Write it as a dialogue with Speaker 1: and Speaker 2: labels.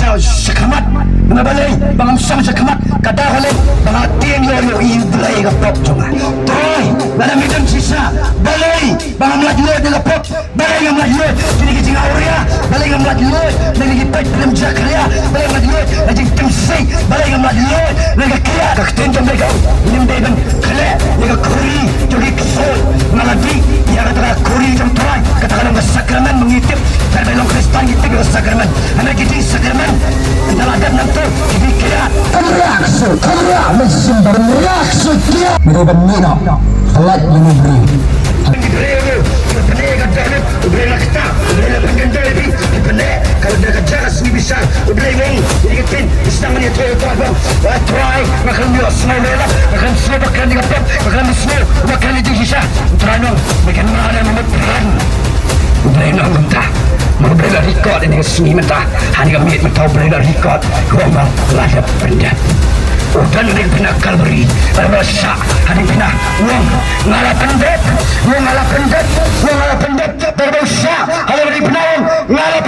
Speaker 1: sa sakamat mga balay pangamsang sakamat kadahalay mga tingyo yung iublay ka pop tunga toy malamidang sisa balay pangamladlod nila pop balay ng mladlod kinigit nga orya balay ng mladlod nagigipay pilam jakarya balay ng mladlod naging timsay balay ng mladlod nagakaya kakatentong legaw inimbeban kale nagakuri tulik sol maladi yang kata kuri jam tuan katakan ang sakramen mengitip berbelong kristal ngitip ang sakramen anak kita sakramen dalam adat nanti kita kira kamera mesin berreaksi dia mereka nina halat menubri kalau dia kerja sini bisa udah ini diketin istangan itu terbang try makan dia semua lela makan semua makan dia pep makan semua makan itu sisa terano makan mana memperan udah ini mentah mau bela record ini sini mentah hanya kami mentah bela record gua lada pendek udah nih penakal beri berasa hari pindah uang ngalah pendek berdosa hari beri penawang ngalah